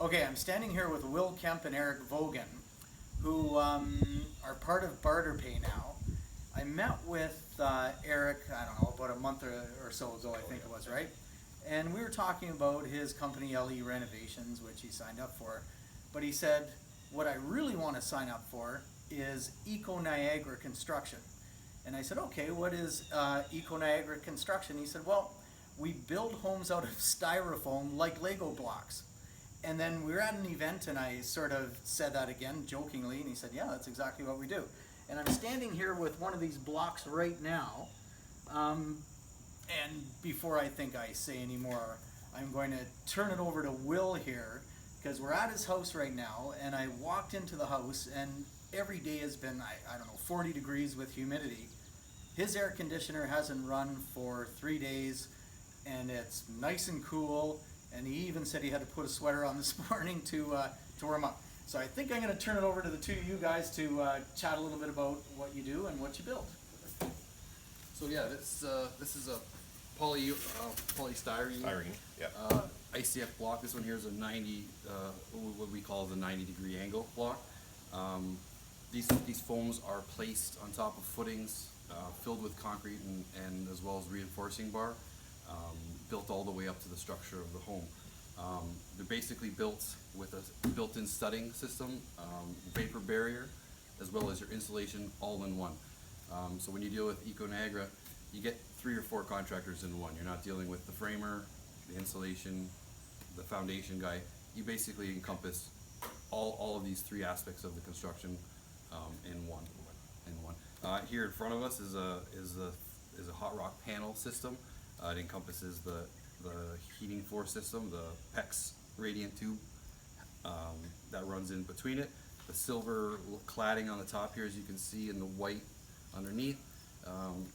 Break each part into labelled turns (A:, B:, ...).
A: Okay, I'm standing here with Will Kemp and Eric Vogin, who are part of BarterPay now. I met with Eric, I don't know, about a month or so ago, I think it was, right? And we were talking about his company, LE Renovations, which he signed up for. But he said, what I really want to sign up for is Eco Niagara Construction. And I said, okay, what is Eco Niagara Construction? He said, well, we build homes out of styrofoam like Lego blocks. And then we were at an event and I sort of said that again jokingly, and he said, yeah, that's exactly what we do. And I'm standing here with one of these blocks right now. And before I think I say any more, I'm going to turn it over to Will here, because we're at his house right now, and I walked into the house and every day has been, I don't know, 40 degrees with humidity. His air conditioner hasn't run for 3 days and it's nice and cool. And he even said he had to put a sweater on this morning to warm up. So I think I'm going to turn it over to the two of you guys to chat a little bit about what you do and what you build.
B: So yeah, this is a polystyrene.
C: Yeah.
B: ICF block. This one here is a 90, what we call the 90-degree angle block. These foams are placed on top of footings, filled with concrete and as well as reinforcing bar. Built all the way up to the structure of the home. They're basically built with a built-in studding system, vapor barrier, as well as your insulation all in one. So when you deal with Eco Niagara, you get 3 or 4 contractors in one. You're not dealing with the framer, the insulation, the foundation guy. You basically encompass all of these 3 aspects of the construction in one. Here in front of us is a hot rock panel system. It encompasses the heating floor system, the PEX radiant tube that runs in between it, the silver cladding on the top here, as you can see, and the white underneath.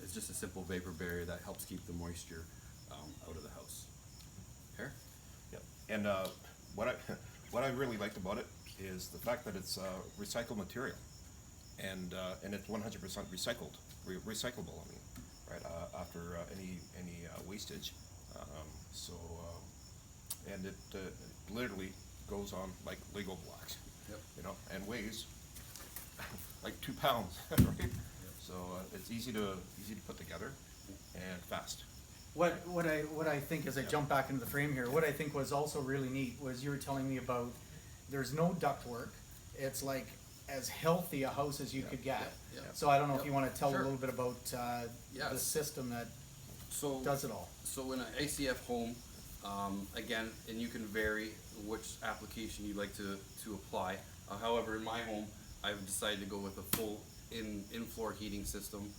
B: It's just a simple vapor barrier that helps keep the moisture out of the house. Here?
C: Yep. And what I really liked about it is the fact that it's recycled material, and it's 100% recyclable. I mean, right after any wastage. And it literally goes on like Lego blocks.
B: Yep.
C: You know, and weighs like 2 pounds, right? Yep. So it's easy to put together and fast.
A: What I think, as I jump back into the frame here, what I think was also really neat was you were telling me about there's no ductwork. It's like as healthy a house as you could get.
B: Yeah.
A: So I don't know if you want to tell
B: Sure.
A: a little bit about the system that does it all.
B: So in an ACF home, again, and you can vary which application you'd like to apply. However, in my home, I've decided to go with a full in-floor heating system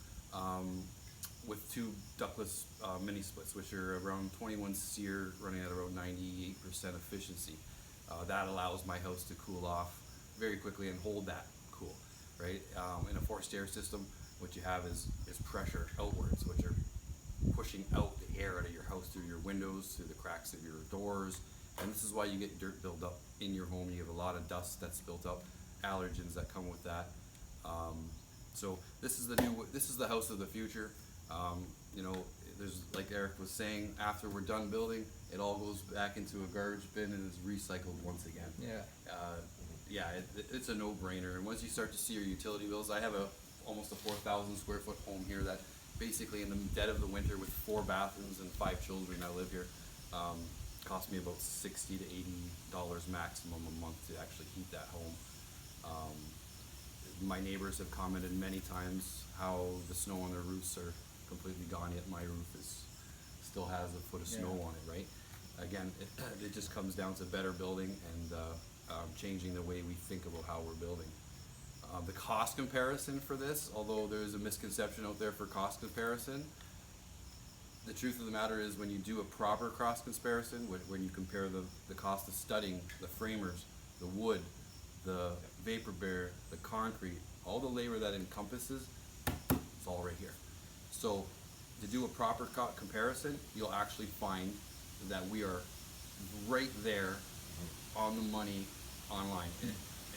B: with 2 ductless mini splits, which are around 21 SEER, running at around 98% efficiency. That allows my house to cool off very quickly and hold that cool, right? In a forced air system, what you have is pressure outwards, which are pushing out the air out of your house through your windows, through the cracks of your doors, and this is why you get dirt build up in your home. You have a lot of dust that's built up, allergens that come with that. So this is the house of the future. You know, there's, like Eric was saying, after we're done building, it all goes back into a garbage bin and is recycled once again.
A: Yeah.
B: It's a no-brainer. And once you start to see your utility bills, I have almost a 4,000 square foot home here that basically in the dead of the winter with 4 bathrooms and 5 children I live here, cost me about $60 to $80 maximum a month to actually heat that home. My neighbors have commented many times how the snow on their roofs are completely gone, yet my roof still has a foot of snow on it, right? Again, it just comes down to better building and changing the way we think about how we're building. The cost comparison for this, although there's a misconception out there for cost comparison, the truth of the matter is when you do a proper cost comparison, when you compare the cost of studding, the framers, the wood, the vapor barrier, the concrete, all the labor that encompasses, it's all right here. So to do a proper comparison, you'll actually find that we are right there on the money online.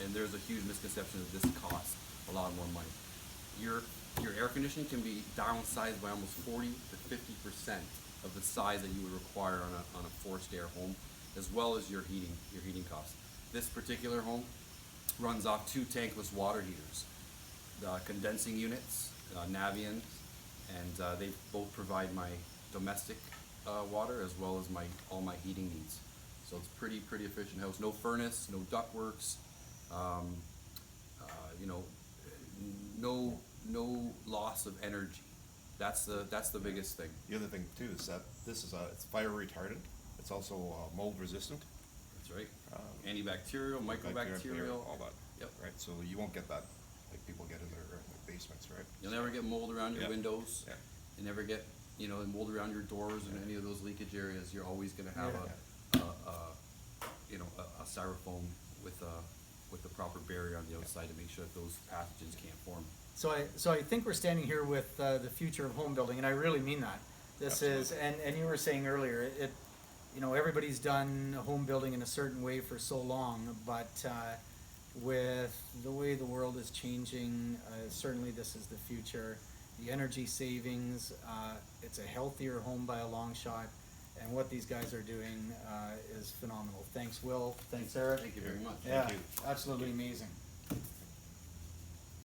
B: And there's a huge misconception that this costs a lot more money. Your air conditioning can be downsized by almost 40 to 50% of the size that you would require on a forced air home, as well as your heating costs. This particular home runs off 2 tankless water heaters, condensing units, Navians, and they both provide my domestic water as well as all my heating needs. So it's pretty efficient house. No furnace, no ductworks, you know, no loss of energy. That's the biggest thing.
C: The other thing too is that this is it's fire retardant. It's also mold resistant.
B: That's right. Antibacterial, microbacterial,
C: all that.
B: Yep.
C: Right, so you won't get that like people get in their basements, right?
B: You'll never get mold around your
C: Yeah.
B: windows.
C: Yeah.
B: You never get, you know, mold around your doors and any of those leakage areas. You're always going to have a styrofoam with the proper barrier on the outside to make sure that those pathogens can't form.
A: So I think we're standing here with the future of home building, and I really mean that. This is, and you were saying earlier, you know, everybody's done home building in a certain way for so long, but with the way the world is changing, certainly this is the future. The energy savings, it's a healthier home by a long shot, and what these guys are doing is phenomenal. Thanks, Will. Thanks, Eric.
B: Thank you very much.
A: Yeah,
C: Thank you.
A: absolutely amazing.